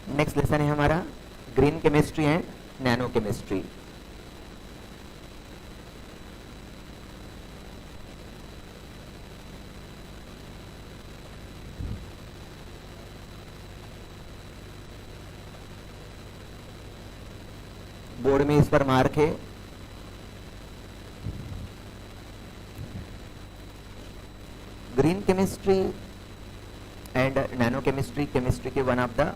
Next lesson है हमारा green chemistry and nano chemistry. Board में इस पर मार्क है। Green chemistry and nano chemistry chemistry के one of the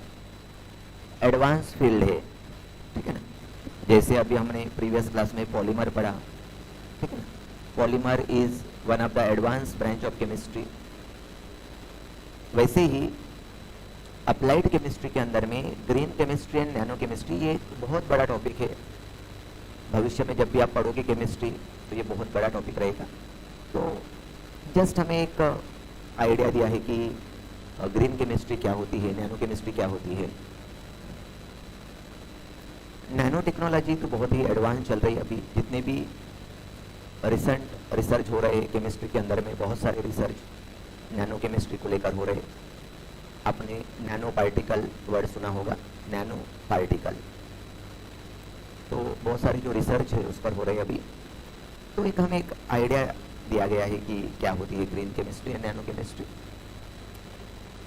advance field है, ठीक है ना। जैसे अभी हमने प्रीवियस क्लास में पॉलीमर पढ़ा, ठीक है ना। Polymer is one of the advance branch of chemistry. वैसे ही अप्लाइड केमिस्ट्री के अंदर में green chemistry and nano chemistry ये एक बहुत बड़ा टॉपिक है। भविष्य में जब भी आप पढ़ोगे केमिस्ट्री तो ये बहुत बड़ा टॉपिक रहेगा। तो जस्ट हमें एक आइडिया दिया है कि ग्रीन केमिस्ट्री क्या होती है, नैनो केमिस्ट्री क्या होती है। नैनो टेक्नोलॉजी तो बहुत ही एडवांस चल रही है अभी। जितने भी रिसेंट रिसर्च हो रहे हैं केमिस्ट्री के अंदर में, बहुत सारे रिसर्च नैनो केमिस्ट्री को लेकर हो रहे हैं। आपने नैनो पार्टिकल वर्ड सुना होगा, नैनो पार्टिकल। तो बहुत सारी जो रिसर्च है उस पर हो रही है अभी। तो एक हमें एक आइडिया दिया गया है कि क्या होती है green chemistry and nano chemistry.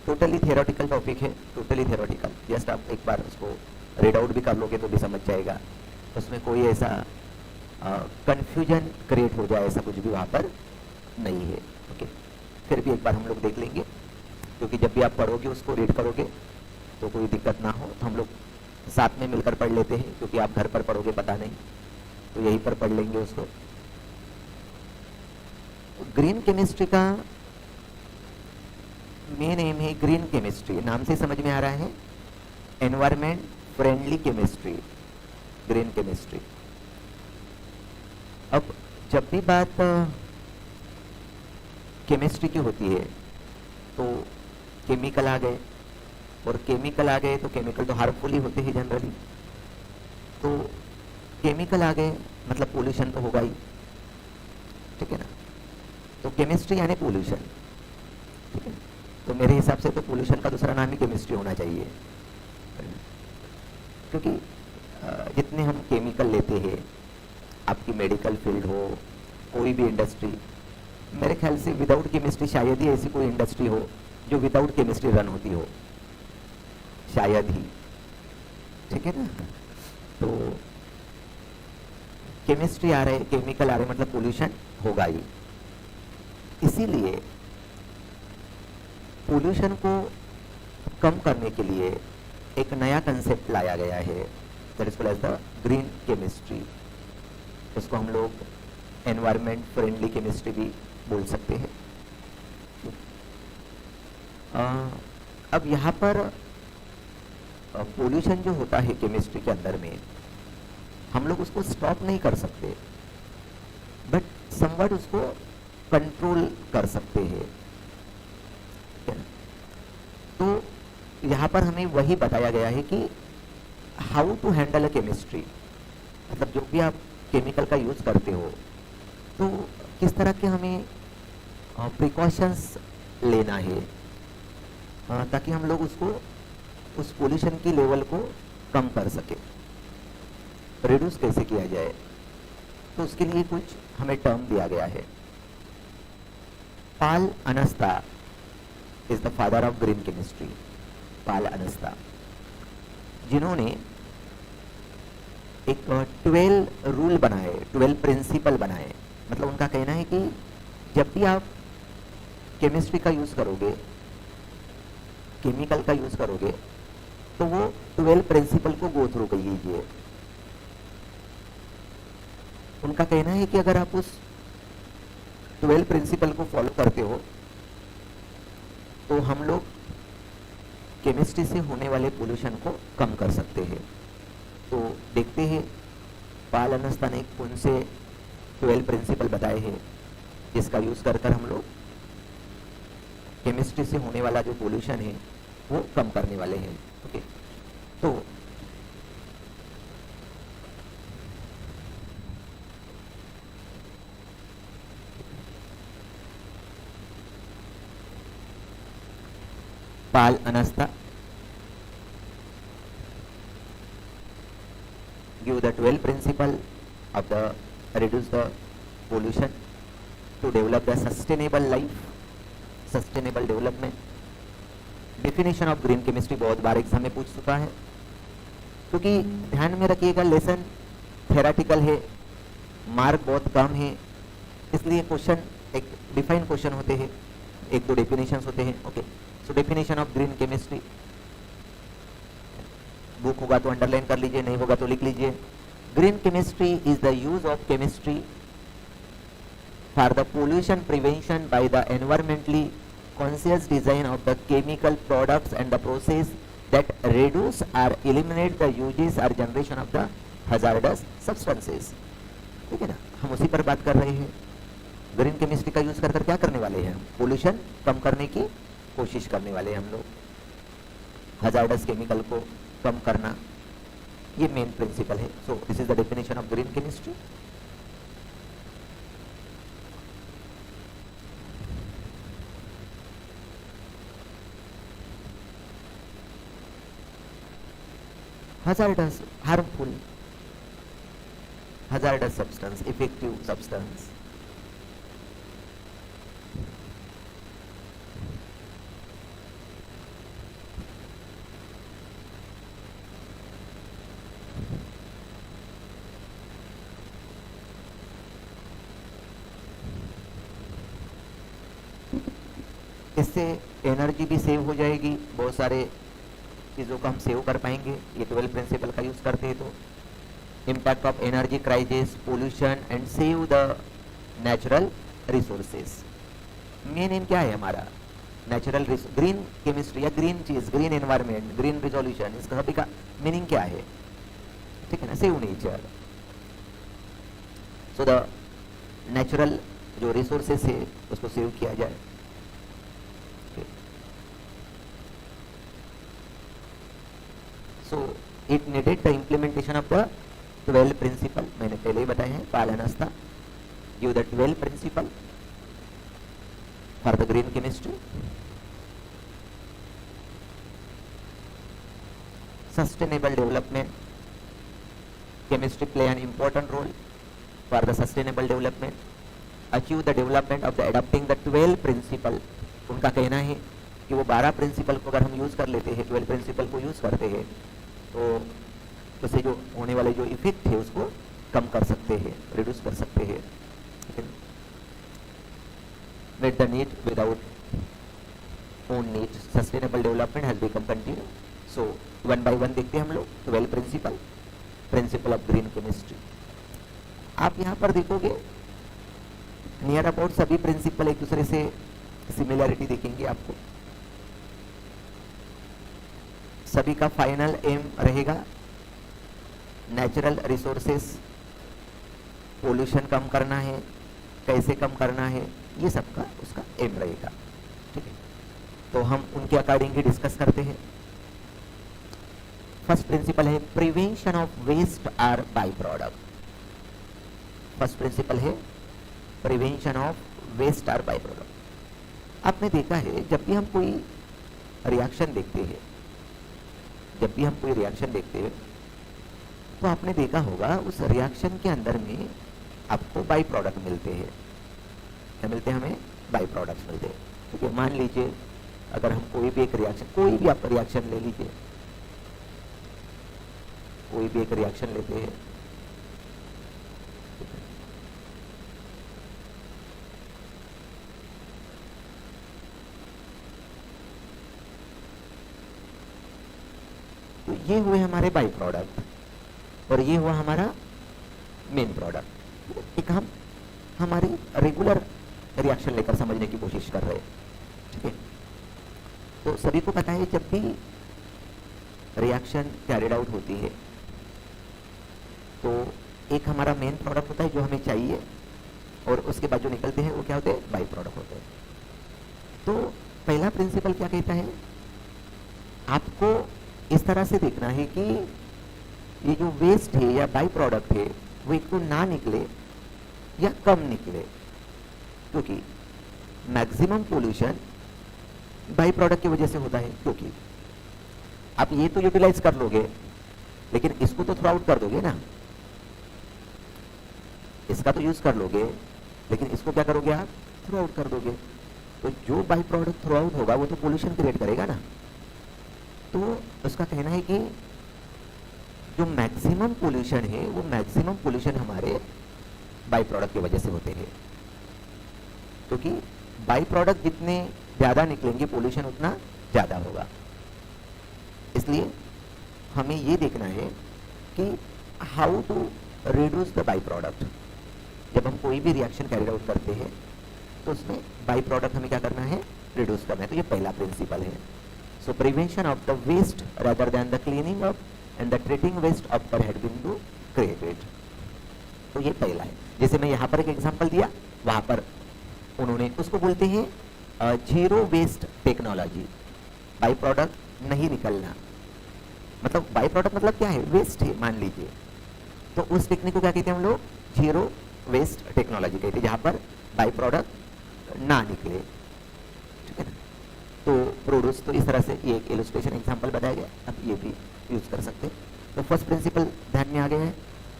Totally theoretical topic है, टोटली थियोरेटिकल। जस्ट आप एक बार उसको रीड आउट भी कर लोगे तो भी समझ जाएगा। उसमें कोई ऐसा कंफ्यूजन क्रिएट हो जाए ऐसा कुछ भी वहाँ पर नहीं है। ओके, फिर भी एक बार हम लोग देख लेंगे, क्योंकि जब भी आप पढ़ोगे उसको रीड करोगे तो कोई दिक्कत ना हो। तो हम लोग साथ में मिलकर पढ़ लेते हैं, क्योंकि आप घर पर पढ़ोगे पता नहीं, तो यहीं पर पढ़ लेंगे उसको। ग्रीन केमिस्ट्री का मेन एम है ग्रीन केमिस्ट्री। नाम से समझ में आ रहा है, environment friendly chemistry, green chemistry. अब जब भी बात केमिस्ट्री की होती है तो केमिकल आ गए, और केमिकल आ गए तो केमिकल तो हार्मफुल ही होते हैं जनरली। तो केमिकल आ गए मतलब पोल्यूशन तो होगा ही, ठीक है ना। तो केमिस्ट्री यानी पोल्यूशन, ठीक है। तो मेरे हिसाब से तो पोल्यूशन का दूसरा नाम ही केमिस्ट्री होना चाहिए, क्योंकि जितने हम केमिकल लेते हैं, आपकी मेडिकल फील्ड हो, कोई भी इंडस्ट्री, मेरे ख्याल से विदाउट केमिस्ट्री शायद ही ऐसी कोई इंडस्ट्री हो जो विदाउट केमिस्ट्री रन होती हो, शायद ही, ठीक है ना। तो केमिस्ट्री आ रहे, केमिकल आ रहे मतलब पोल्यूशन होगा ही। इसीलिए पोल्यूशन को कम करने के लिए एक नया कंसेप्ट लाया गया है, that is called as the green chemistry. उसको हम लोग एनवायरमेंट फ्रेंडली केमिस्ट्री भी बोल सकते हैं। अब यहाँ पर पोल्यूशन जो होता है केमिस्ट्री के अंदर में, हम लोग उसको स्टॉप नहीं कर सकते, बट समवट उसको कंट्रोल कर सकते हैं। तो यहाँ पर हमें वही बताया गया है कि how to handle a chemistry, मतलब जो भी आप केमिकल का यूज करते हो तो किस तरह के हमें प्रिकॉशंस लेना है, ताकि हम लोग उसको, उस पोल्यूशन की लेवल को कम कर सके, रिड्यूस कैसे किया जाए। तो उसके लिए कुछ हमें टर्म दिया गया है। Paul Anastas is the father of green chemistry. Paul Anastas, जिन्होंने एक 12 रूल बनाए, 12 प्रिंसिपल बनाए। मतलब उनका कहना है कि जब भी आप केमिस्ट्री का यूज करोगे, केमिकल का यूज करोगे, तो वो 12 प्रिंसिपल को गो थ्रू कर लीजिए। उनका कहना है कि अगर आप उस 12 प्रिंसिपल को फॉलो करते हो तो हम लोग केमिस्ट्री से होने वाले पोल्यूशन को कम कर सकते हैं। तो देखते हैं पाल अनस्ता ने कौन से 12 प्रिंसिपल बताए हैं जिसका यूज कर हम लोग केमिस्ट्री से होने वाला जो पोल्यूशन है वो कम करने वाले हैं। ओके, तो पाल अनस्ता give the 12 principle of the reduce the pollution to develop the sustainable life, sustainable development. Definition of green chemistry बहुत बार एग्जाम में पूछ चुका है, क्योंकि ध्यान में रखिएगा लेसन थेराटिकल है, मार्क बहुत कम है, इसलिए क्वेश्चन एक डिफाइन क्वेश्चन होते हैं, एक दो डेफिनेशंस होते हैं. Okay, so definition of green chemistry, book होगा तो अंडरलाइन कर लीजिए, नहीं होगा तो लिख लीजिए. Green chemistry is the use of chemistry for the pollution prevention by the environmentally conscious design of the chemical products and the process that reduce और एलिमिनेट द यूजेस और generation of the hazardous substances. ठीक है ना, हम उसी पर बात कर रहे हैं. ग्रीन केमिस्ट्री का यूज कर क्या करने वाले हैं? पोल्यूशन कम करने की कोशिश करने वाले हैं हम लोग, हजार्डस केमिकल को कम करना, ये मेन प्रिंसिपल है. So this is the definition of green chemistry. hazardous, harmful, hazardous substance, effective substance. इससे एनर्जी भी सेव हो जाएगी, बहुत सारे चीज़ों को हम सेव कर पाएंगे ये 12 प्रिंसिपल का यूज़ करते हैं. तो impact of energy crisis, pollution and save the natural resources. Main M क्या है हमारा? नेचुरल ग्रीन केमिस्ट्री या ग्रीन चीज़, ग्रीन एनवायरनमेंट, ग्रीन रिजोल्यूशन, इसका सभी का मीनिंग क्या है? ठीक है ना, save nature. So the natural जो रिसोर्सेज है उसको सेव किया जाए. So it needed the implementation of the 12 principle. मैंने पहले ही बताया है, पालनास्ता give the 12 principle for the green chemistry. Sustainable development, chemistry play an important role for the sustainable development. Achieve the development of the adopting the 12 principle. उनका कहना है कि वो 12 principal को अगर हम यूज कर लेते हैं, 12 प्रिंसिपल को यूज करते हैं, तो उससे जो होने वाले जो इफेक्ट है उसको कम कर सकते हैं, रिड्यूस कर सकते हैं. Meet the need without own need. Sustainable development has become continuous. So one by one देखते हैं हम लोग 12 principle, principle of green chemistry. आप यहाँ पर देखोगे नियर अबाउट सभी प्रिंसिपल एक दूसरे से सिमिलरिटी देखेंगे आपको. सभी का फाइनल एम रहेगा नेचुरल रिसोर्सेस, पोल्यूशन कम करना है, कैसे कम करना है, ये सबका उसका एम रहेगा. ठीक है, तो हम उनके अकॉर्डिंग ही डिस्कस करते हैं. फर्स्ट प्रिंसिपल है प्रिवेंशन ऑफ वेस्ट और बाई प्रोडक्ट. फर्स्ट प्रिंसिपल है प्रिवेंशन ऑफ वेस्ट और बाई प्रोडक्ट. आपने देखा है जब भी हम कोई रिएक्शन देखते हैं, जब भी हम कोई रिएक्शन देखते हैं तो आपने देखा होगा उस रिएक्शन के अंदर में आपको बाई प्रोडक्ट मिलते हैं. क्या मिलते हैं? हमें बाई प्रोडक्ट्स मिलते हैं. ठीक है, मान लीजिए अगर हम कोई भी एक रिएक्शन, कोई भी आप रिएक्शन ले लीजिए, कोई भी एक रिएक्शन लेते हैं, तो ये हुए हमारे बाई प्रोडक्ट और ये हुआ हमारा मेन प्रोडक्ट. एक हम हमारी रेगुलर रिएक्शन लेकर समझने की कोशिश कर रहे हैं. ठीक है, तो सभी को पता है जब भी रिएक्शन कैरिड आउट होती है तो एक हमारा मेन प्रोडक्ट होता है जो हमें चाहिए, और उसके बाद जो निकलते हैं वो क्या होते हैं? बाई प्रोडक्ट होते हैं. तो पहला प्रिंसिपल क्या कहता है? आपको इस तरह से देखना है कि ये जो वेस्ट है या बाई प्रोडक्ट है वो एक तो ना निकले या कम निकले, क्योंकि मैक्सिमम पोल्यूशन बाई प्रोडक्ट की वजह से होता है. क्योंकि आप ये तो यूटिलाइज कर लोगे लेकिन इसको तो थ्रो आउट कर दोगे ना, इसका तो यूज़ कर लोगे, लेकिन इसको क्या करोगे आप, थ्रो आउट कर दोगे। तो जो बाई प्रोडक्ट थ्रो आउट होगा वो तो पोल्यूशन क्रिएट करेगा ना। तो उसका कहना है कि जो मैक्सिमम पोल्यूशन है वो मैक्सिमम पोल्यूशन हमारे बाई प्रोडक्ट की वजह से होते हैं, क्योंकि बाई प्रोडक्ट जितने ज़्यादा निकलेंगे पोल्यूशन उतना ज़्यादा होगा। इसलिए हमें ये देखना है कि how to reduce the by product. जब हम कोई भी रिएक्शन कैरी आउट करते हैं तो उसमें बाई प्रोडक्ट हमें क्या करना है, रिड्यूस करना है। तो ये पहला प्रिंसिपल है। So prevention of the waste rather than the cleaning up and the treating waste after had been to created. तो ये पहला है। जैसे मैं यहाँ पर एक एग्जांपल दिया, वहाँ पर उन्होंने उसको बोलते हैं zero waste technology. By product नहीं निकलना, मतलब बाई प्रोडक्ट मतलब क्या है, वेस्ट है मान लीजिए। तो उस टेक्निक को क्या कहते हैं हम लोग, जीरो वेस्ट टेक्नोलॉजी कहते हैं, जहाँ पर बाई प्रोडक्ट ना निकले, ठीक है ना। तो प्रोड्यूस, तो इस तरह से ये एक इलस्ट्रेशन एग्जांपल बताया गया, अब ये भी यूज कर सकते हैं। तो फर्स्ट प्रिंसिपल ध्यान में आ गया है।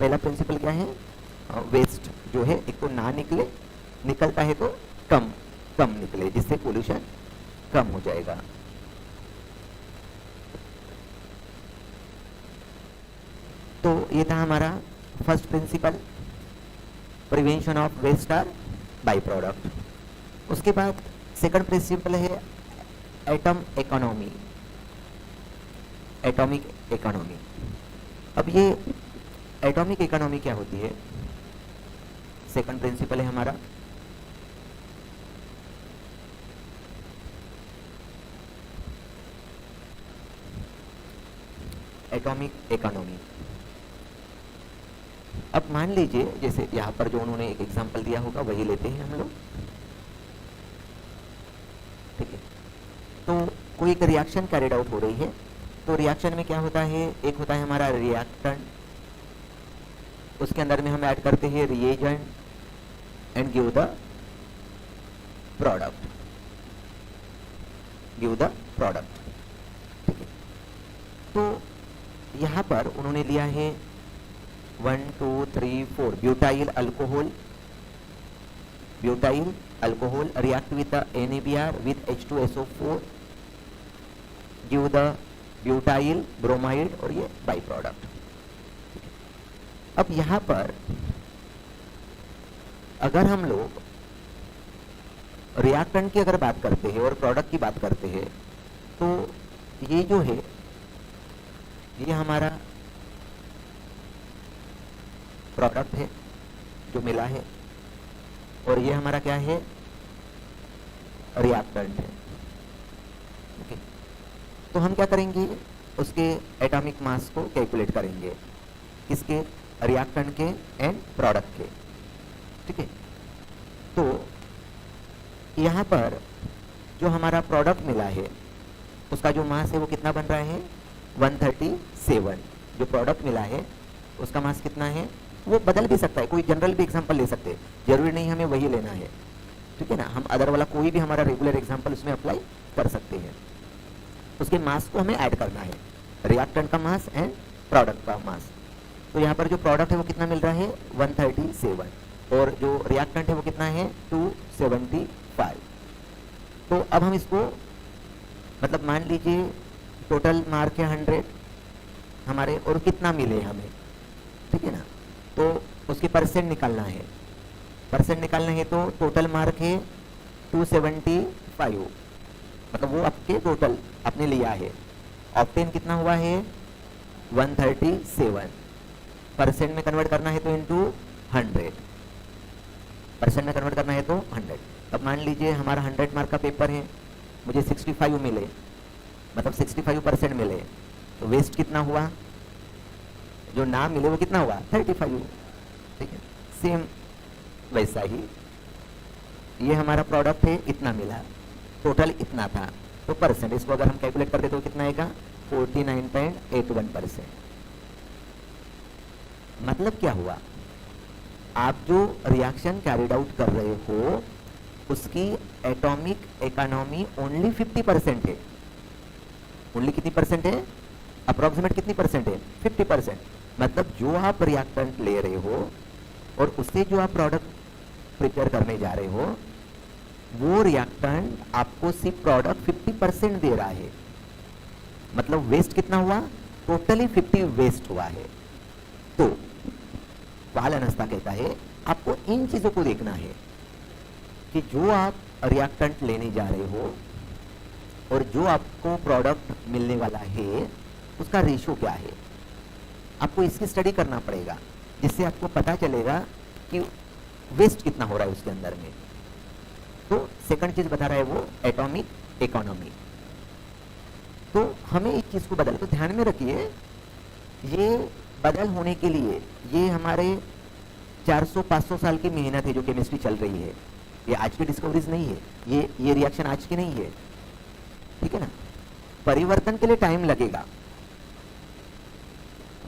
पहला प्रिंसिपल क्या है, वेस्ट जो है एक तो ना निकले, निकलता है तो कम कम निकले, जिससे पोल्यूशन कम हो जाएगा। तो ये था हमारा first principle, prevention of waste or by product. उसके बाद सेकंड प्रिंसिपल है एटम इकोनॉमी, एटॉमिक इकोनॉमी। अब ये एटॉमिक इकोनॉमी क्या होती है, सेकंड प्रिंसिपल है हमारा एटॉमिक इकोनॉमी। अब मान लीजिए जैसे यहाँ पर जो उन्होंने एक एग्जांपल दिया होगा वही लेते हैं हम लोग, ठीक है। तो कोई एक रिएक्शन कैरिड आउट हो रही है, तो रिएक्शन में क्या होता है, एक होता है हमारा रिएक्टेंट, उसके अंदर में हम ऐड करते हैं reagent and give the product, give the product, ठीक है। तो यहाँ पर उन्होंने लिया है 1 2 3 4 butyl alcohol, butyl alcohol react with the NaBr with H2SO4, give the butyl bromide, और ये बाई प्रोडक्ट। अब यहाँ पर अगर हम लोग रिएक्टेंट की अगर बात करते हैं और प्रोडक्ट की बात करते हैं, तो ये जो है ये हमारा प्रोडक्ट है जो मिला है, और ये हमारा क्या है, रिएक्टेंट है, ओके। तो हम क्या करेंगे, उसके एटॉमिक मास को कैलकुलेट करेंगे, किसके, रिएक्टेंट के एंड प्रोडक्ट के, ठीक है। तो यहाँ पर जो हमारा प्रोडक्ट मिला है उसका जो मास है वो कितना बन रहा है, 137। जो प्रोडक्ट मिला है उसका मास कितना है, वो बदल भी सकता है, कोई जनरल भी एग्जांपल ले सकते हैं, जरूरी नहीं हमें वही लेना है, ठीक है ना। हम अदर वाला कोई भी हमारा रेगुलर एग्जांपल उसमें अप्लाई कर सकते हैं। उसके मास को हमें ऐड करना है, रिएक्टेंट का मास एंड प्रोडक्ट का मास। तो यहाँ पर जो प्रोडक्ट है वो कितना मिल रहा है, 137, और जो रिएक्टेंट है वो कितना है, 275। तो अब हम इसको, मतलब मान लीजिए टोटल मार्क है 100 हमारे, और कितना मिले हमें, ठीक है ना। तो उसके परसेंट निकालना है, परसेंट निकालना है तो टोटल मार्क है 275, मतलब वो आपके टोटल आपने लिया है। ऑप्टेन कितना हुआ है, 137, परसेंट में कन्वर्ट करना है तो इनटू 100, परसेंट में कन्वर्ट करना है तो 100। अब मान लीजिए हमारा 100 मार्क का पेपर है, मुझे 65 मिले, मतलब 65% मिले, तो वेस्ट कितना हुआ, जो ना मिले वो कितना हुआ, 35, ठीक है। सेम वैसा ही ये हमारा प्रोडक्ट है, इतना मिला, टोटल इतना था, तो परसेंट इसको अगर हम कैलकुलेट करते तो कितना आएगा, 49.81%। मतलब क्या हुआ, आप जो रिएक्शन कैरिड आउट कर रहे हो उसकी एटॉमिक इकोनॉमी ओनली 50% है। ओनली कितनी परसेंट है, अप्रोक्सीमेट कितनी परसेंट है, 50%। मतलब जो आप रिएक्टेंट ले रहे हो और उससे जो आप प्रोडक्ट प्रिपेयर करने जा रहे हो वो रिएक्टेंट आपको सिर्फ प्रोडक्ट 50% दे रहा है, मतलब वेस्ट कितना हुआ, टोटली 50 वेस्ट हुआ है। तो वाल अनस्ता कहता है आपको इन चीजों को देखना है कि जो आप रिएक्टेंट लेने जा रहे हो और जो आपको प्रोडक्ट मिलने वाला है उसका रेशियो क्या है। आपको इसकी स्टडी करना पड़ेगा जिससे आपको पता चलेगा कि वेस्ट कितना हो रहा है उसके अंदर में। तो सेकंड चीज बता रहा है वो एटॉमिक इकोनॉमी। तो हमें इस चीज को बदल, तो ध्यान में रखिए ये बदल होने के लिए ये हमारे 400-500 साल की मेहनत है जो केमिस्ट्री चल रही है। ये आज की डिस्कवरीज नहीं है, ये रिएक्शन आज की नहीं है, ठीक है ना। परिवर्तन के लिए टाइम लगेगा,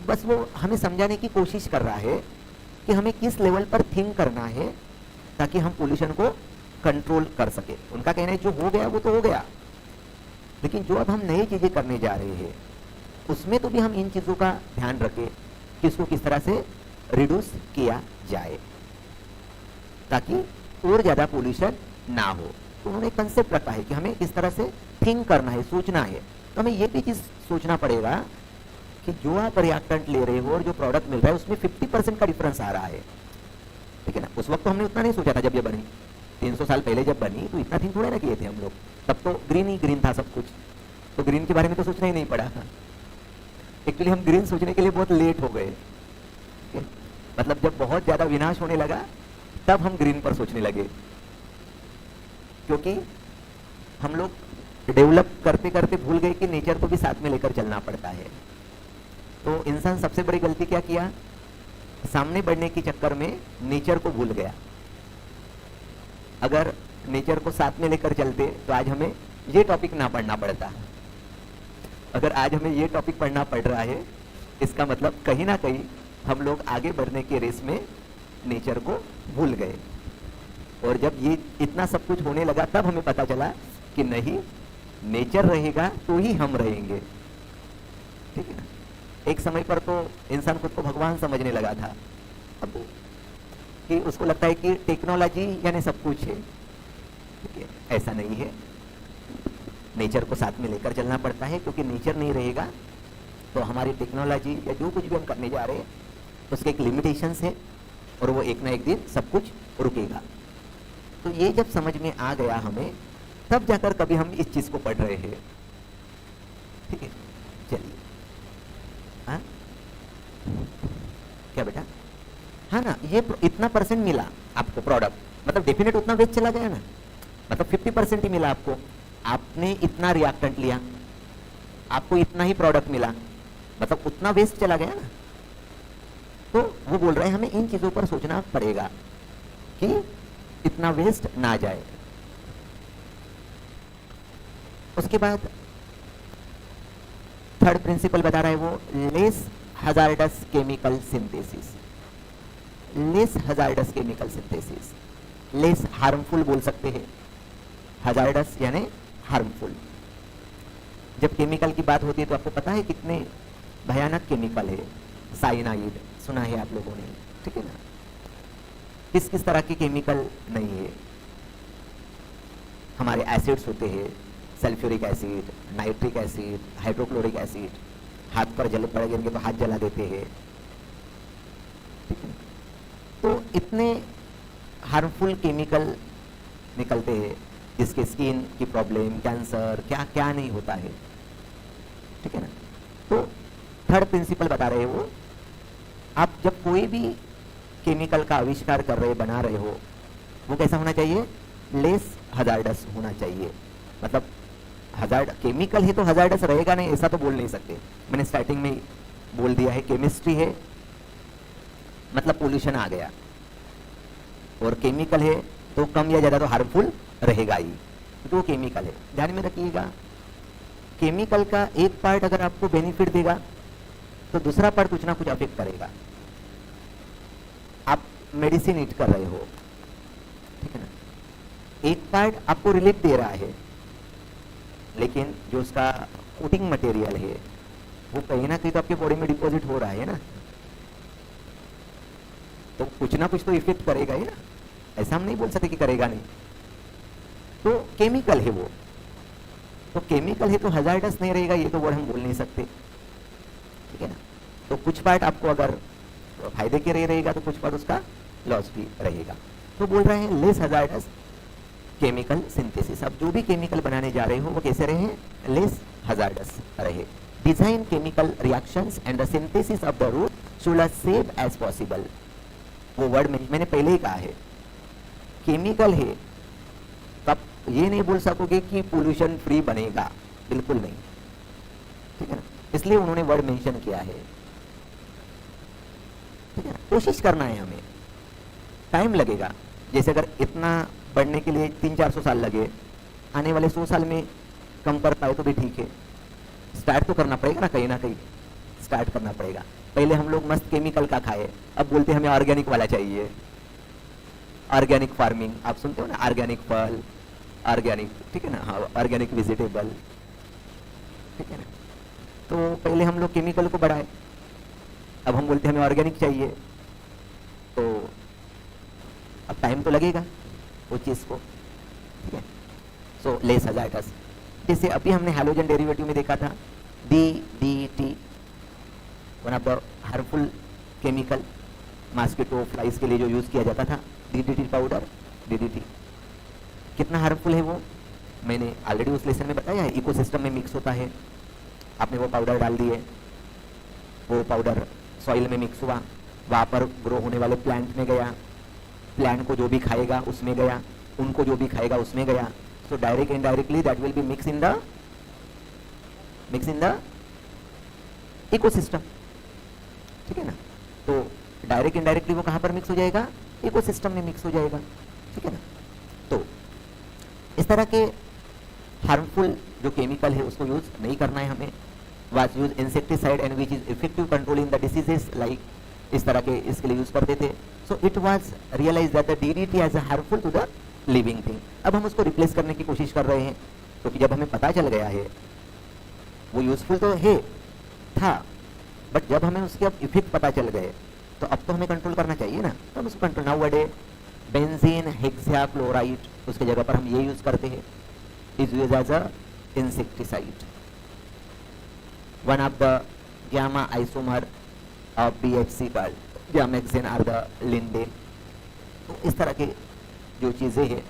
बस वो हमें समझाने की कोशिश कर रहा है कि हमें किस लेवल पर थिंक करना है ताकि हम पोल्यूशन को कंट्रोल कर सके। उनका कहना है जो हो गया वो तो हो गया, लेकिन जो अब हम नई चीजें करने जा रहे हैं उसमें तो भी हम इन चीजों का ध्यान रखें कि इसको किस तरह से रिड्यूस किया जाए ताकि और ज्यादा पोल्यूशन ना हो। तो उन्होंने कंसेप्ट रखा है कि हमें किस तरह से थिंक करना है, सोचना है। तो हमें ये भी चीज सोचना पड़ेगा कि जो आप रिएक्टेंट ले रहे हो और जो प्रोडक्ट मिल रहा है उसमें 50% का डिफरेंस आ रहा है, ठीक है ना। उस वक्त तो हमने उतना नहीं सोचा था जब ये बनी, 300 साल पहले जब बनी तो इतना थिंक थोड़ा ना किए थे हम लोग, तब तो ग्रीन ही ग्रीन था सब कुछ, तो ग्रीन के बारे में तो सोचना ही नहीं पड़ा। एक्चुअली हम ग्रीन सोचने के लिए बहुत लेट हो गए, मतलब जब बहुत ज्यादा विनाश होने लगा तब हम ग्रीन पर सोचने लगे, क्योंकि हम लोग डेवलप करते करते भूल गए कि नेचर को भी साथ में लेकर चलना पड़ता है। तो इंसान सबसे बड़ी गलती क्या किया, सामने बढ़ने के चक्कर में नेचर को भूल गया। अगर नेचर को साथ में लेकर चलते तो आज हमें ये टॉपिक ना पढ़ना पड़ता। अगर आज हमें ये टॉपिक पढ़ना पड़ रहा है इसका मतलब कहीं ना कहीं हम लोग आगे बढ़ने के रेस में नेचर को भूल गए। और जब ये इतना सब कुछ होने लगा तब हमें पता चला कि नहीं, नेचर रहेगा तो ही हम रहेंगे, ठीक है ना। एक समय पर तो इंसान खुद को भगवान समझने लगा था, अब कि उसको लगता है कि टेक्नोलॉजी यानी सब कुछ है, ठीक है। ऐसा नहीं है, नेचर को साथ में लेकर चलना पड़ता है, क्योंकि नेचर नहीं रहेगा तो हमारी टेक्नोलॉजी या जो कुछ भी हम करने जा रहे हैं उसके एक लिमिटेशंस है और वो एक ना एक दिन सब कुछ रुकेगा। तो ये जब समझ में आ गया हमें, तब जाकर कभी हम इस चीज को पढ़ रहे हैं, ठीक है। चलिए, हाँ क्या बेटा, हाँ ना, ये इतना परसेंट मिला आपको प्रोडक्ट, मतलब डेफिनेट उतना वेस्ट चला गया ना, मतलब 50% ही मिला आपको। आपने इतना रिएक्टेंट लिया, आपको इतना ही प्रोडक्ट मिला, मतलब उतना वेस्ट चला गया ना। तो वो बोल रहे हैं हमें इन चीजों पर सोचना पड़ेगा कि इतना वेस्ट ना जाए। उसके बाद थर्ड प्रिंसिपल बता रहा है वो less hazardous chemical synthesis. Less hazardous chemical synthesis, less harmful बोल सकते हैं, हजार्डस यानी हार्मफुल। जब केमिकल की बात होती है तो आपको पता है कितने भयानक केमिकल है। साइनाइड सुना है आप लोगों ने, ठीक है ना। किस किस तरह के केमिकल नहीं है, हमारे एसिड्स होते हैं, sulphuric acid, nitric acid, hydrochloric acid, हाथ पर जल पड़ गए तो हाथ जला देते हैं, ठीक है। तो इतने हार्मफुल केमिकल निकलते हैं जिसके स्किन की प्रॉब्लम, कैंसर, क्या क्या नहीं होता है, ठीक है ना। तो थर्ड प्रिंसिपल बता रहे हो, आप जब कोई भी केमिकल का आविष्कार कर रहे, बना रहे हो, वो कैसा होना चाहिए, लेस हजार्डस होना चाहिए। मतलब हजार्ड केमिकल है तो हजार्डस रहेगा नहीं ऐसा तो बोल नहीं सकते। मैंने स्टार्टिंग में बोल दिया है केमिस्ट्री है मतलब पोल्यूशन आ गया, और केमिकल है तो कम या ज्यादा तो हार्मफुल रहेगा ही, तो वो केमिकल है। ध्यान में रखिएगा, केमिकल का एक पार्ट अगर आपको बेनिफिट देगा तो दूसरा पार्ट कुछ ना कुछ अफेक्ट करेगा। आप मेडिसिन ईट कर रहे हो, ठीक है ना, एक पार्ट आपको रिलीफ दे रहा है, लेकिन जो उसका कोटिंग मटेरियल है वो कहीं ना कहीं तो आपके बॉडी में डिपॉजिट हो रहा है ना। तो कुछ ना कुछ तो इफेक्ट करेगा ही ना, ऐसा हम नहीं बोल सकते कि करेगा नहीं। तो केमिकल है वो, तो केमिकल है तो हजार्डस नहीं रहेगा, ये तो वर्ड हम बोल नहीं सकते, ठीक है ना। तो कुछ पार्ट आपको अगर फायदे के लिए रहेगा तो कुछ पार्ट उसका लॉस भी रहेगा। तो बोल रहे हैं लेस हजार्डस केमिकल सिंथेसिस। अब जो भी केमिकल बनाने जा रहे हो वो कैसे रहे, लेस हजार्डस रहे। Design chemical reactions and the synthesis of the route should as safe as possible. वो वर्ड मैंने पहले ही कहा है, केमिकल है तब ये नहीं बोल सकोगे कि पोल्यूशन फ्री बनेगा, बिल्कुल नहीं, ठीक है ना। इसलिए उन्होंने वर्ड मेंशन किया है, ठीक है ना। कोशिश करना है हमें, टाइम लगेगा। जैसे अगर इतना बढ़ने के लिए 300-400 साल लगे, आने वाले 100 साल में कम कर पाए तो भी ठीक है। स्टार्ट तो करना पड़ेगा ना कहीं स्टार्ट करना पड़ेगा। पहले हम लोग मस्त केमिकल का खाए, अब बोलते हमें ऑर्गेनिक वाला चाहिए। ऑर्गेनिक फार्मिंग आप सुनते हो ना, ऑर्गेनिक फल, ऑर्गेनिक, ठीक है ना, हाँ ऑर्गेनिक वेजिटेबल, ठीक है ना। तो पहले हम लोग केमिकल को बढ़ाए, अब हम बोलते हैं हमें ऑर्गेनिक चाहिए, तो अब टाइम तो लगेगा वो चीज़ को, ठीक है। सो लेस हजार्डस, जैसे अभी हमने हैलोजन डेरिवेटिव में देखा था DDT, one of the harmful chemical mosquito flies के लिए जो यूज़ किया जाता था, DDT पाउडर, DDT कितना हार्मफुल है वो मैंने ऑलरेडी उस लेसन में बताया है। इकोसिस्टम में मिक्स होता है, आपने वो पाउडर डाल दिए, वो पाउडर सॉइल में मिक्स हुआ, वहाँ पर ग्रो होने वाले प्लांट में गया, प्लांट को जो भी खाएगा उसमें गया, उनको जो भी खाएगा उसमें गया। So direct indirectly that will be mix in the ecosystem, ठीक है ना। तो डायरेक्ट इनडायरेक्टली वो कहाँ पर मिक्स हो जाएगा, इकोसिस्टम में मिक्स हो जाएगा, ठीक है ना। तो इस तरह के हार्मफुल जो केमिकल है उसको यूज नहीं करना है हमें। Was use insecticide and which is effective control in the diseases, like इस तरह के इसके लिए यूज करते थे। So it was realise that the DDT as harmful to the living thing. अब हम उसको रिप्लेस करने की कोशिश कर रहे हैं, क्योंकि जब हमें पता चल गया है वो यूजफुल तो है था, बट जब हमें उसके अब इफेक्ट पता चल गए तो अब तो हमें कंट्रोल करना चाहिए ना। तो हम उसको कंट्रोल नाउअडे बेंजीन हेक्साक्लोराइड, उसके जगह पर हम ये यूज करते हैं, is use as a insecticide. One of the gamma isomer of BHC called gamexin or the lindane. तो इस तरह के जो चीज़ें हैं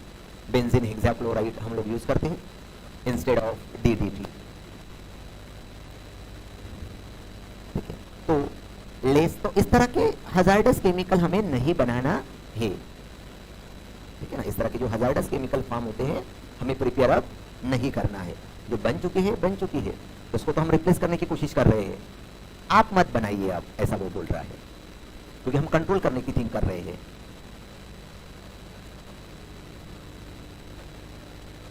बेंजीन हेक्साक्लोराइड हम लोग यूज करते हैं इंस्टेड ऑफ DDT, ठीक है। तो लेस, तो इस तरह के हजार्डस केमिकल हमें नहीं बनाना है, ठीक है ना। इस तरह के जो हजार्डस केमिकल फॉर्म होते हैं हमें प्रिपेयर अब नहीं करना है। जो बन चुकी है उसको तो हम रिप्लेस करने की कोशिश कर रहे हैं, आप मत बनाइए आप, ऐसा वो बोल रहा है, क्योंकि हम कंट्रोल करने की थिंक कर रहे हैं।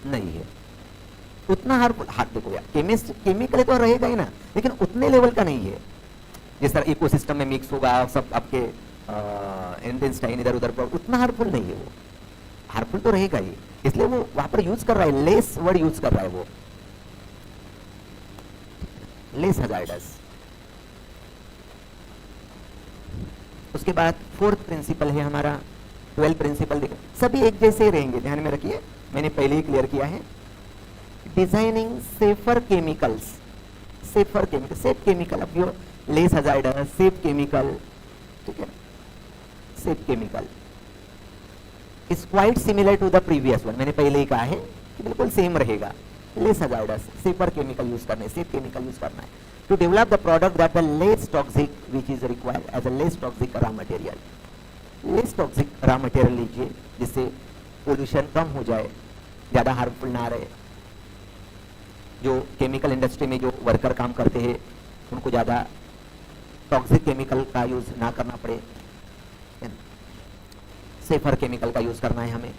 नहीं है उतना हार्मफुल, हाथ देखो यार, केमिकल तो रहेगा ही ना, लेकिन उतने लेवल का नहीं है। जिस तरह इकोसिस्टम में मिक्स होगा सब आपके इंटेस्टाइन इधर उधर पर, उतना हार्मफुल नहीं है वो। हार्मफुल तो रहेगा ही, इसलिए वो वहां पर यूज कर रहा है, लेस वर्ड यूज कर रहा है वो, लेस हजार्डस। उसके बाद फोर्थ प्रिंसिपल है हमारा, 12 प्रिंसिपल देखो सभी एक जैसे ही रहेंगे, ध्यान में रखिए, मैंने पहले ही क्लियर किया है। Designing safer chemicals, safer chemical, safe chemical, अब यो लेस हजार्डस, सेफ केमिकल, ठीक है, safe chemical is quite similar to the previous one. मैंने पहले ही कहा है कि बिल्कुल सेम रहेगा। Less hazardous, safer chemical use करना है, सेफ केमिकल यूज करना है to develop the product that the less toxic which is required as a less toxic raw material. Less toxic raw material लीजिए जिससे पोल्यूशन कम हो जाए, ज़्यादा हार्मफुल ना रहे। जो केमिकल इंडस्ट्री में जो वर्कर काम करते हैं उनको ज़्यादा टॉक्सिक केमिकल का यूज ना करना पड़े, सेफर केमिकल का यूज करना है हमें।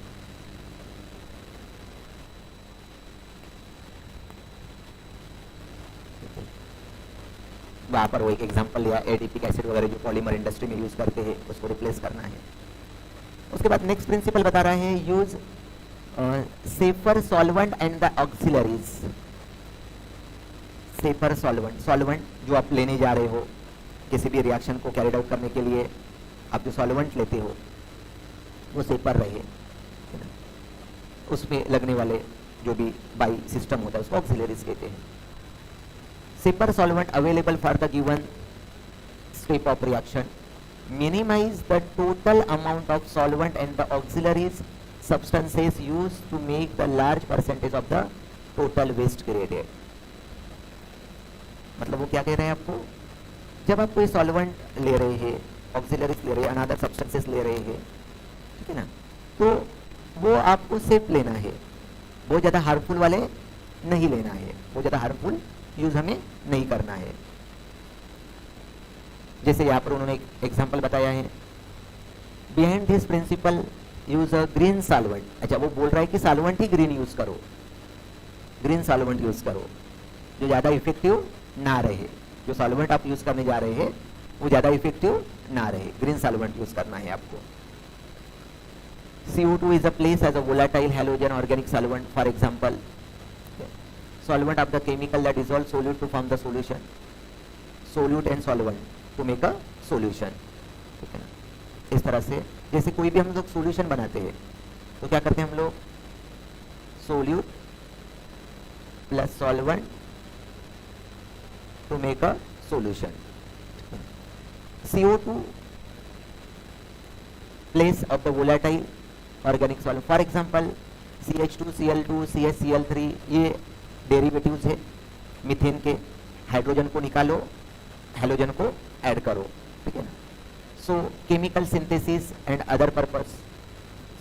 वहां पर वो एक एग्जांपल लिया, एडिपिक एसिड वगैरह जो पॉलीमर इंडस्ट्री में यूज करते हैं उसको रिप्लेस करना है। उसके बाद नेक्स्ट प्रिंसिपल बता रहा है, use safer solvent and the auxiliaries. Safer solvent, solvent जो आप लेने जा रहे हो किसी भी रिएक्शन को कैरिड आउट करने के लिए, आप जो सॉल्वेंट लेते हो वो सेपर रहे, उसमें लगने वाले जो भी बाई सिस्टम होता है उसको ऑक्सिलरीज कहते हैं। Shaper solvent available for the given step of reaction minimize the total amount of solvent and the auxiliaries substances used to make the large percentage of the total waste created। मतलब वो क्या कह रहे हैं आपको, जब आप कोई सॉल्वेंट ले रहे हैं, ऑक्सिलरीज ले रहे हैं, अनदर सब्सटेंसेस ले रहे हैं, ठीक है ना, तो वो आपको सेफ लेना है, बहुत ज़्यादा हार्मफुल वाले नहीं लेना है, बहुत ज़्यादा हार्मफुल यूज हमें नहीं करना है। जैसे यहाँ पर उन्होंने एक एग्जाम्पल बताया है, behind this principle use a green solvent. अच्छा, वो बोल रहा है कि सॉल्वेंट ही ग्रीन यूज करो, ग्रीन सॉल्वेंट यूज करो जो ज़्यादा इफेक्टिव ना रहे, जो सॉल्वेंट आप यूज करने जा रहे हैं वो ज़्यादा इफेक्टिव ना रहे, ग्रीन सॉल्वेंट यूज करना है आपको। CO2 is a place as a volatile halogen organic solvent, for example solvent of the chemical that dissolve solute to form the solution, solute and solvent to make a solution, ठीक है ना। इस तरह से जैसे कोई भी हम लोग सॉल्यूशन बनाते हैं तो क्या करते हैं हम लोग, solute plus solvent to make a solution. CO2 place of the volatile organic solvent, for example CH2, Cl2, CH, Cl3, ये डेरिवेटिव्स है मीथेन के, हाइड्रोजन को निकालो, हेलोजन को ऐड करो, ठीक है ना। So chemical synthesis and other purpose,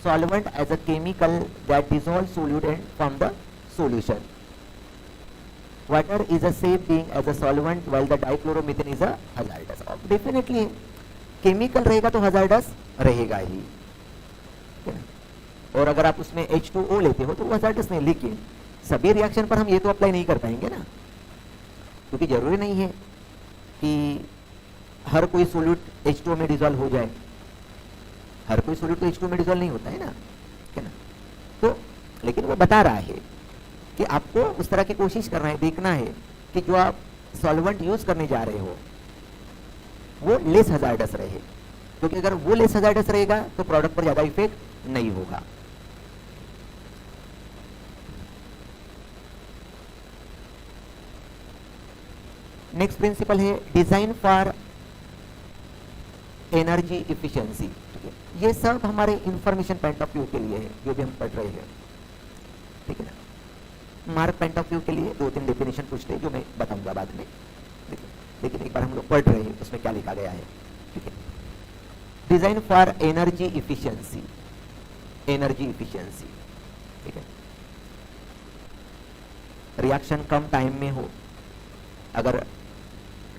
solvent as a chemical that dissolve solute and form the solution. Water is a safe being as a solvent while the dichloromethane is a hazardous. Definitely chemical रहेगा तो hazardous रहेगा ही, ठीक है ना। और अगर आप उसमें H2O लेते हो तो वो हजार्डस नहीं, लेकिन सभी रिएक्शन पर हम ये तो अप्लाई नहीं कर पाएंगे ना, क्योंकि जरूरी नहीं है कि हर कोई सोल्यूट H2O में डिसॉल्व हो जाए, हर कोई सोल्यूट तो H2O में डिसॉल्व नहीं होता है ना, ठीक है ना। तो लेकिन वो बता रहा है कि आपको उस तरह की कोशिश करना है, देखना है कि जो आप सॉल्वेंट यूज करने जा रहे हो वो लेस हजार्डस रहे, क्योंकि अगर वो लेस हजार्डस रहेगा तो प्रोडक्ट पर ज्यादा इफेक्ट नहीं होगा। नेक्स्ट प्रिंसिपल है डिजाइन फॉर एनर्जी इफिशिएंसी। ये सब हमारे इंफॉर्मेशन पॉइंट ऑफ व्यू के लिए है जो भी हम पढ़ रहे हैं, ठीक है ना। मार्क पॉइंट ऑफ व्यू के लिए 2-3 डेफिनेशन पूछते हैं जो मैं बताऊंगा बाद में, लेकिन एक बार हम लोग पढ़ रहे हैं उसमें क्या लिखा गया है, ठीक है। Design for energy efficiency, energy efficiency, ठीक है। रिएक्शन कम टाइम में हो, अगर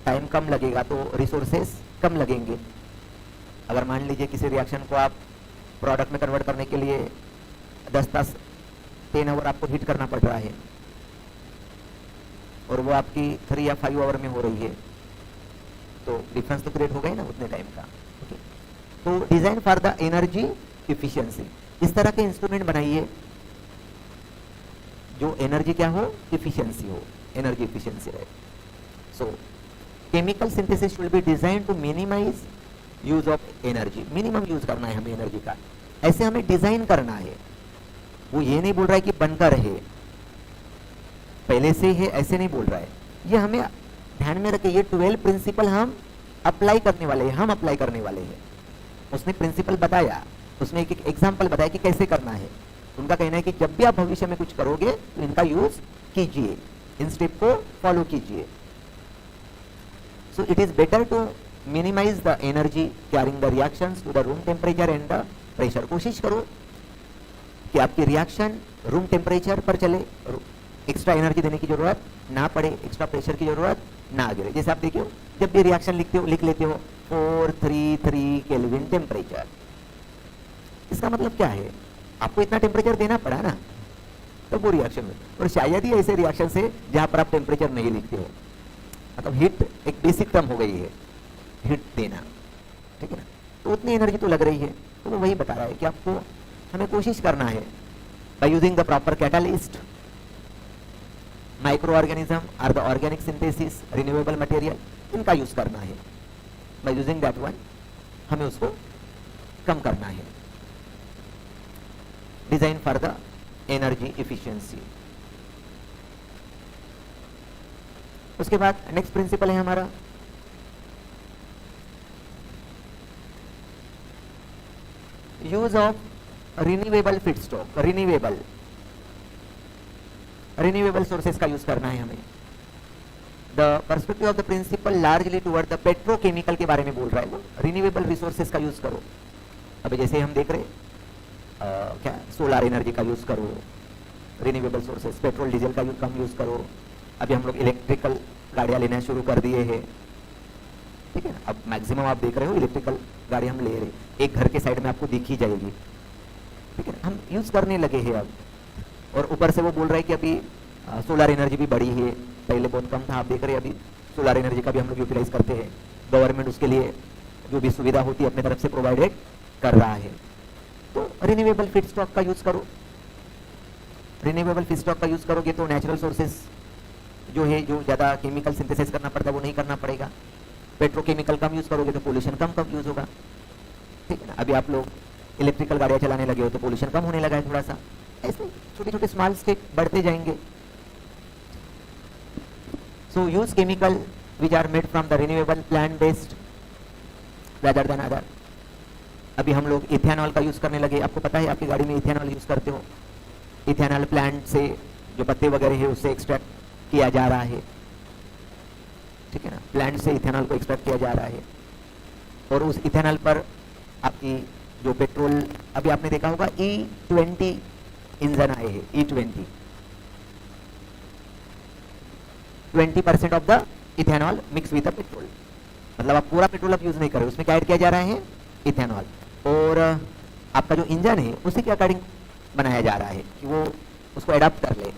टाइम कम लगेगा तो रिसोर्सेस कम लगेंगे। अगर मान लीजिए किसी रिएक्शन को आप प्रोडक्ट में कन्वर्ट करने के लिए 10 आवर आपको हीट करना पड़ रहा है और वो आपकी 3 या 5 आवर में हो रही है, तो डिफरेंस तो क्रिएट होगा ही ना उतने टाइम का, okay? तो design for the energy efficiency, इस तरह के इंस्ट्रूमेंट बनाइए जो एनर्जी क्या हो, इफिशिएंसी हो, एनर्जी इफिशिएंसी रहे। So chemical synthesis should be design to minimise use of energy, minimum use करना है हमें एनर्जी का, ऐसे हमें डिजाइन करना है। वो ये नहीं बोल रहा है कि बनकर है, पहले से है ऐसे नहीं बोल रहा है, ये हमें ध्यान में रखे। ये 12 प्रिंसिपल हम अप्लाई करने वाले हैं, हम अप्लाई करने वाले हैं। उसने प्रिंसिपल बताया, उसमें एक एग्जाम्पल बताया कि कैसे करना है। उनका कहना है कि जब भी आप भविष्य में कुछ करोगे तो इनका यूज कीजिए, इन स्टेप को फॉलो कीजिए। So it is better to minimise the energy carrying the reactions to the room temperature and the pressure. कोशिश करो कि आपकी रिएक्शन रूम टेम्परेचर पर चले, एक्स्ट्रा एनर्जी देने की जरूरत ना पड़े, एक्स्ट्रा प्रेशर की जरूरत ना गिरे। जैसे आप देखिए जब भी रिएक्शन लिखते हो, लिख लेते हो 433 केल्विन टेम्परेचर, इसका मतलब क्या है, आपको इतना टेम्परेचर देना पड़ा ना, तो वो रिएक्शन में। और शायद ही ऐसे रिएक्शन से जहां पर आप टेम्परेचर नहीं लिखते हो, मतलब हीट एक बेसिक टर्म हो गई है, हीट देना, ठीक है ना। तो उतनी एनर्जी तो लग रही है, तो वो वही बता रहा है कि आपको हमें कोशिश करना है by using the proper catalyst, micro organism और the organic synthesis, renewable material, इनका यूज करना है। बाय यूजिंग दैट वन हमें उसको कम करना है। Design for the energy efficiency. उसके बाद नेक्स्ट प्रिंसिपल है हमारा use of renewable feedstock. Renewable sources का यूज करना है हमें। The perspective of the principle largely toward the petrochemical के बारे में बोल रहा है वो। रिन्यूएबल रिसोर्सेस का यूज करो। अभी जैसे हम देख रहे क्या सोलर एनर्जी का यूज करो, रिन्यूएबल सोर्सेस, पेट्रोल डीजल का कम यूज करो। अभी हम लोग इलेक्ट्रिकल गाड़ियां लेना शुरू कर दिए हैं, ठीक है ना। अब मैक्सिमम आप देख रहे हो इलेक्ट्रिकल गाड़ी हम ले रहे, एक घर के साइड में आपको दिख ही जाएगी, ठीक है। हम यूज करने लगे हैं अब। और ऊपर से वो बोल रहा है कि अभी सोलर एनर्जी भी बढ़ी है, पहले बहुत कम था, आप देख रहे हैं अभी सोलर एनर्जी का भी हम लोग यूटिलाइज करते हैं। गवर्नमेंट उसके लिए जो भी सुविधा होती है अपने तरफ से प्रोवाइडेड कर रहा है। तो रिन्यूएबल फीडस्टॉक का यूज करो। रिन्यूएबल फीडस्टॉक का यूज करोगे तो नेचुरल सोर्सेस जो है, जो ज़्यादा केमिकल सिंथेसिस करना पड़ता है वो नहीं करना पड़ेगा। पेट्रोकेमिकल कम यूज करोगे तो पोल्यूशन कम यूज होगा, ठीक है ना। अभी आप लोग इलेक्ट्रिकल गाड़ियाँ चलाने लगे हो तो पोल्यूशन कम होने लगा है थोड़ा सा। ऐसे छोटे छोटे स्मॉल स्टेप बढ़ते जाएंगे। So use chemical which are made from the renewable plant based rather than other. अभी हम लोग इथेनॉल का यूज करने लगे। आपको पता है आपकी गाड़ी में इथेनॉल यूज करते हो। इथेनॉल प्लांट से जो पत्ते वगैरह है उससे एक्सट्रैक्ट किया जा रहा है, ठीक है ना। प्लांट से इथेनॉल को एक्सट्रैक्ट किया जा रहा है और उस इथेनॉल पर आपकी जो पेट्रोल, अभी आपने देखा होगा E20 इंजन आए हैं। E20 20% of the ethanol mix with the petrol. मतलब आप पूरा पेट्रोल अब यूज नहीं कर रहे, उसमें क्या ऐड किया जा रहा है, इथेनॉल। और आपका जो इंजन है उसी के अकॉर्डिंग बनाया जा रहा है कि वो उसको एडाप्ट कर ले।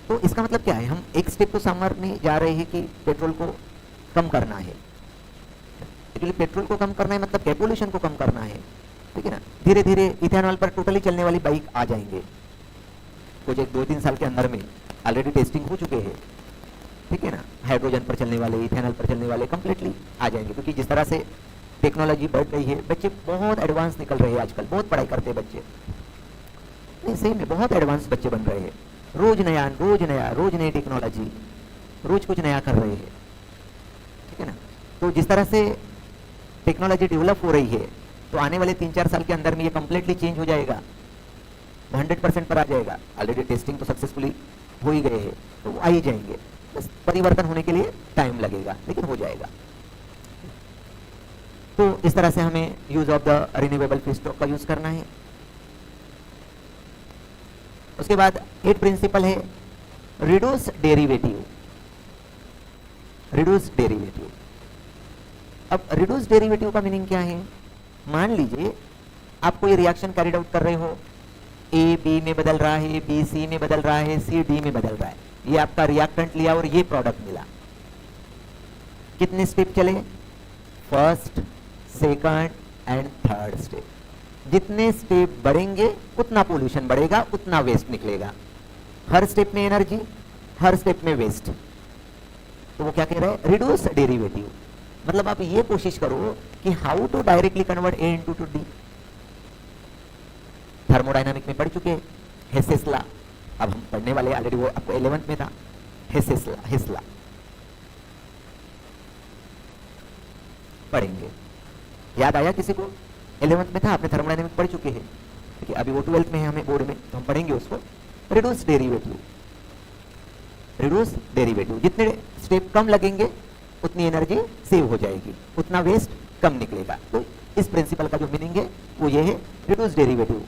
तो इसका मतलब क्या है, हम एक स्टेप तो सामने जा रहे हैं कि पेट्रोल को कम करना है। एक्चुअली पेट्रोल को कम करना है मतलब क्या, पोल्यूशन को कम करना है, ठीक है ना। धीरे धीरे इथेनॉल पर टोटली चलने वाली बाइक आ जाएंगे कुछ 1-2-3 साल के अंदर में। ऑलरेडी टेस्टिंग हो चुके हैं, ठीक है ना। हाइड्रोजन पर चलने वाले, इथेनॉल पर चलने वाले कंप्लीटली आ जाएंगे, क्योंकि जिस तरह से टेक्नोलॉजी बढ़ रही है, बच्चे बहुत एडवांस निकल रहे हैं आजकल, बहुत पढ़ाई करते हैं बच्चे। नहीं सही में बहुत एडवांस बच्चे बन रहे हैं, रोज नई टेक्नोलॉजी, रोज कुछ नया कर रहे हैं, ठीक है ना। तो जिस तरह से टेक्नोलॉजी डेवलप हो रही है तो आने वाले 3-4 साल के अंदर में ये कंप्लीटली चेंज हो जाएगा, 100% पर आ जाएगा। ऑलरेडी टेस्टिंग तो सक्सेसफुली हो ही गए हैं, तो वो आ ही जाएंगे। बस परिवर्तन होने के लिए टाइम लगेगा, लेकिन हो जाएगा। तो इस तरह से हमें use of the renewable feedstock का यूज करना है। उसके बाद 8 प्रिंसिपल है रिड्यूस डेरिवेटिव। अब रिड्यूस डेरिवेटिव का मीनिंग क्या है, मान लीजिए आप कोई रिएक्शन कैरिड आउट कर रहे हो, ए बी में बदल रहा है, बी सी में बदल रहा है, सी डी में बदल रहा है। ये आपका रिएक्टेंट लिया और ये प्रोडक्ट मिला। कितने स्टेप चले, first, second and third step. जितने स्टेप बढ़ेंगे उतना पोल्यूशन बढ़ेगा, उतना वेस्ट निकलेगा। हर स्टेप में एनर्जी, हर स्टेप में वेस्ट। तो वो क्या कह रहा है, रिड्यूस डेरिवेटिव। मतलब आप ये कोशिश करो कि how to directly convert A into to D. Thermodynamic में पढ़ चुके हैं हेसेस लॉ, अब हम पढ़ने वाले ऑलरेडी, वो आपको 11th में था हेसेस लॉ पढ़ेंगे। याद आया किसी को, 11th में था, आपने थर्मोडायनामिक पढ़ चुके हैं, ठीक है। अभी वो 12th में है हमें बोर्ड में, तो हम पढ़ेंगे उसको। रिड्यूस डेरिवेटिव, जितने स्टेप कम लगेंगे उतनी एनर्जी सेव हो जाएगी, उतना वेस्ट कम निकलेगा। तो इस प्रिंसिपल का जो मीनिंग है वो ये है, reduce derivative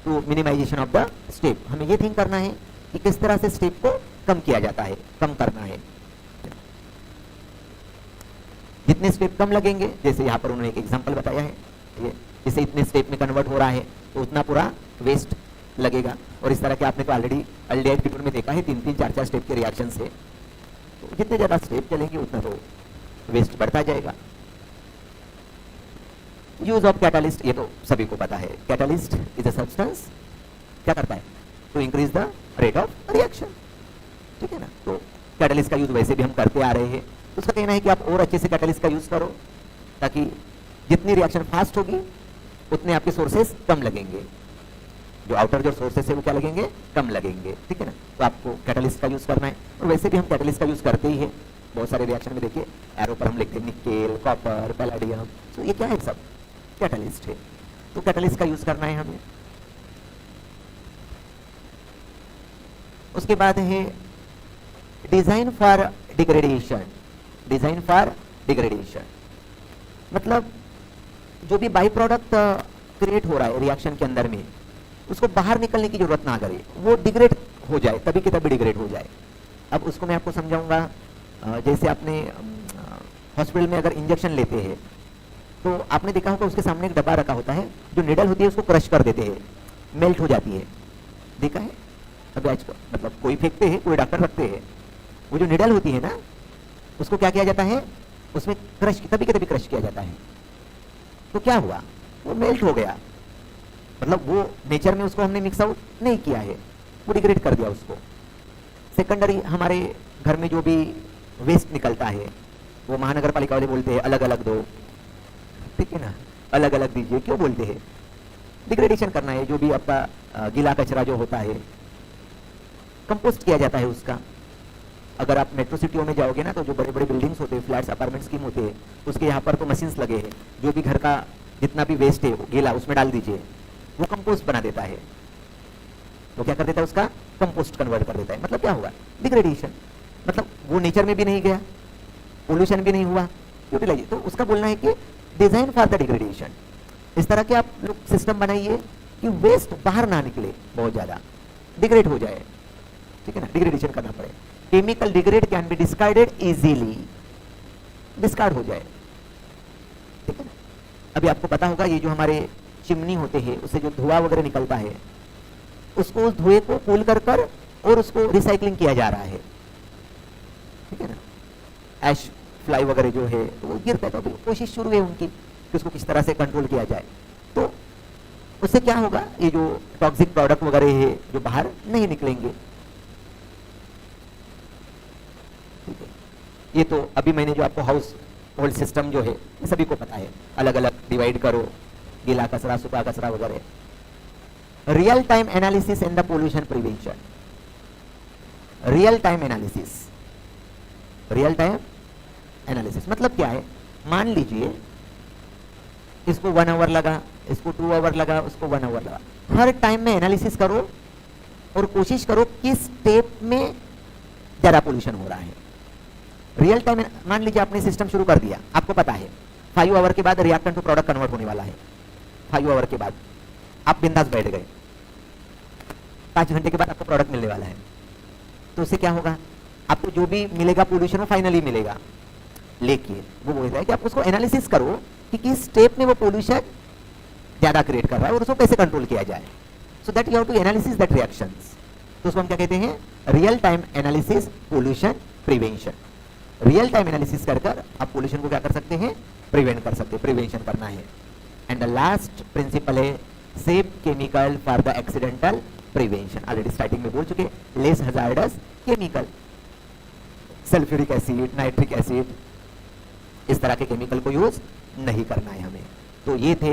to minimisation of the step. हमें ये थिंक करना है कि किस तरह से स्टेप को कम किया जाता है, कम करना है। जितने स्टेप कम लगेंगे, जैसे यहाँ पर उन्होंने एक एग्जांपल बताया है, ये जैसे इतने स्टेप में कन्वर्ट हो रहा है तो उतना पूरा वेस्ट लगेगा। और इस तरह के आपने तो ऑलरेडी अल्डिहाइड कीटोन में देखा है, 3-3, 4-4 स्टेप के रिएक्शन से। तो जितने ज्यादा स्टेप चलेंगे उतना तो वेस्ट बढ़ता जाएगा। यूज ऑफ कैटालिस्ट, ये तो सभी को पता है। कैटालिस्ट इज अ सब्सटेंस, क्या करता है, to increase the rate of reaction, ठीक है ना। तो कैटालिस्ट का यूज वैसे भी हम करते आ रहे हैं, तो उसका कहना है कि आप और अच्छे से कैटालिस्ट का यूज करो, ताकि जितनी रिएक्शन फास्ट होगी उतने आपके सोर्सेस कम लगेंगे, जो आउटर जो सोर्सेस है वो क्या लगेंगे, कम लगेंगे, ठीक है ना। तो आपको कैटलिस्ट का यूज करना है, और वैसे भी हम कैटलिस्ट का यूज करते ही है बहुत सारे रिएक्शन में। देखिए एरो पर हम लिखते हैं निकेल, कॉपर, पैलेडियम, तो ये क्या है, सब कैटलिस्ट है। तो कैटलिस्ट का यूज करना है हमें। उसके बाद है design for degradation. Design for degradation मतलब जो भी बाई प्रोडक्ट क्रिएट हो रहा है रिएक्शन के अंदर में, उसको बाहर निकलने की जरूरत ना करे, वो डिग्रेड हो जाए, तभी के तभी डिग्रेड हो जाए। अब उसको मैं आपको समझाऊंगा। जैसे आपने हॉस्पिटल में अगर इंजेक्शन लेते हैं तो आपने देखा होगा उसके सामने एक डब्बा रखा होता है, जो निडल होती है उसको क्रश कर देते हैं, मेल्ट हो जाती है, देखा है अभी आज मतलब कोई फेंकते हैं, कोई डॉक्टर रखते हैं, वो जो निडल होती है ना उसको क्या किया जाता है, उसमें क्रश तभी के तभी क्रश किया जाता है। तो क्या हुआ, वो मेल्ट हो गया, मतलब वो नेचर में उसको हमने मिक्स आउट नहीं किया है, वो डिग्रेड कर दिया उसको। सेकेंडरी हमारे घर में जो भी वेस्ट निकलता है वो महानगर पालिका वाले बोलते हैं अलग अलग दो, ठीक है ना, अलग अलग दीजिए, क्यों बोलते हैं, डिग्रेडेशन करना है। जो भी आपका गीला कचरा जो होता है कंपोस्ट किया जाता है उसका। अगर आप मेट्रो सिटियों में जाओगे ना तो जो बड़े बड़े बिल्डिंग्स होते हैं, फ्लैट्स, अपार्टमेंट स्कीम होते हैं, उसके यहाँ पर तो मशीन्स लगे हैं, जो भी घर का जितना भी वेस्ट है गीला उसमें डाल दीजिए, वो कंपोस्ट बना देता है। वो क्या कर देता है, उसका कंपोस्ट कन्वर्ट कर देता है। मतलब क्या होगा, डिग्रेडेशन, मतलब वो नेचर में भी नहीं गया, पोल्यूशन भी नहीं हुआ, यूटिलाइज। तो उसका बोलना है कि डिजाइन फॉर द डिग्रेडेशन। इस तरह के आप लोग सिस्टम बनाइए कि वेस्ट बाहर ना निकले, बहुत ज्यादा डिग्रेड हो जाए, ठीक है ना, डिग्रेडेशन करना पड़े। Chemical degrade can be discarded easily, discard हो जाए, ठीक है ना। अभी आपको पता होगा ये जो हमारे चिमनी होते हैं उससे जो धुआं वगैरह निकलता है, उसको उस धुएं को कूल कर कर और उसको रिसाइकलिंग किया जा रहा है, ठीक है ना। ऐश फ्लाई वगैरह जो है तो वो गिरता है, तो अभी कोशिश शुरू है उनकी कि उसको किस तरह से कंट्रोल किया जाए। तो उससे क्या होगा, ये जो टॉक्सिक प्रोडक्ट वगैरह है जो बाहर नहीं निकलेंगे, ठीक है। ये तो अभी मैंने जो आपको हाउस होल्ड सिस्टम जो है ये सभी को पता है, अलग अलग डिवाइड करो, गीला कचरा, सूखा कचरा वगैरह। Real time analysis and the pollution prevention. Real time analysis, real time analysis मतलब क्या है, मान लीजिए इसको 1 आवर लगा, इसको 2 आवर लगा, उसको 1 आवर लगा, हर टाइम में एनालिसिस करो और कोशिश करो किस स्टेप में ज्यादा पोल्यूशन हो रहा है। रियल टाइम, मान लीजिए आपने सिस्टम शुरू कर दिया, आपको पता है 5 आवर के बाद रिएक्टेंट टू प्रोडक्ट कन्वर्ट होने वाला है, 5 आवर के बाद आप बिंदास बैठ गए, 5 घंटे के बाद आपको प्रोडक्ट मिलने वाला है, तो उससे क्या होगा, आपको जो भी मिलेगा पोल्यूशन वो फाइनली मिलेगा। लेकिन वो बोलता है कि आप उसको एनालिसिस करो कि किस स्टेप में वो पोल्यूशन ज्यादा क्रिएट कर रहा है और उसको कैसे कंट्रोल किया जाए। So that you have to analysis that reactions. तो उसको हम क्या कहते हैं, real time analysis pollution prevention. Real time analysis कर कर आप पोल्यूशन को क्या कर सकते हैं, प्रिवेंट कर सकते हैं, प्रिवेंशन करना है। एंड द लास्ट प्रिंसिपल है safe chemical for the accidental prevention. Already starting में बोल चुके, less hazardous chemical, sulphuric acid, nitric acid, इस तरह के केमिकल को यूज नहीं करना है हमें। तो ये थे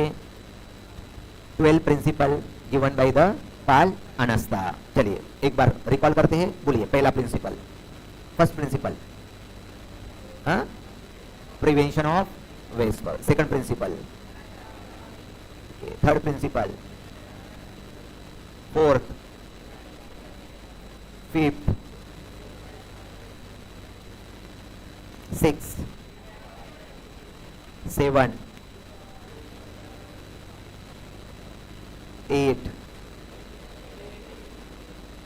12 principle given by the Paul Anastas. चलिए एक बार रिकॉल करते हैं, बोलिए पहला principle, first principle prevention of waste. Second principle, third principle, fourth, fifth, six, 7, 8,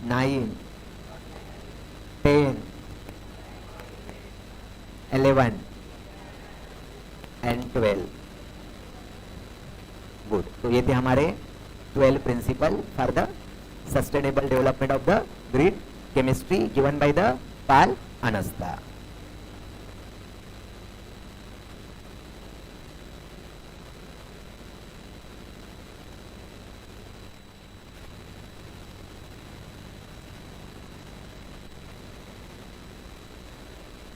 9, 10, 11 and 12। Good. तो ये थे हमारे 12 principle for the sustainable development of the green chemistry given by the Paul अनस्ता।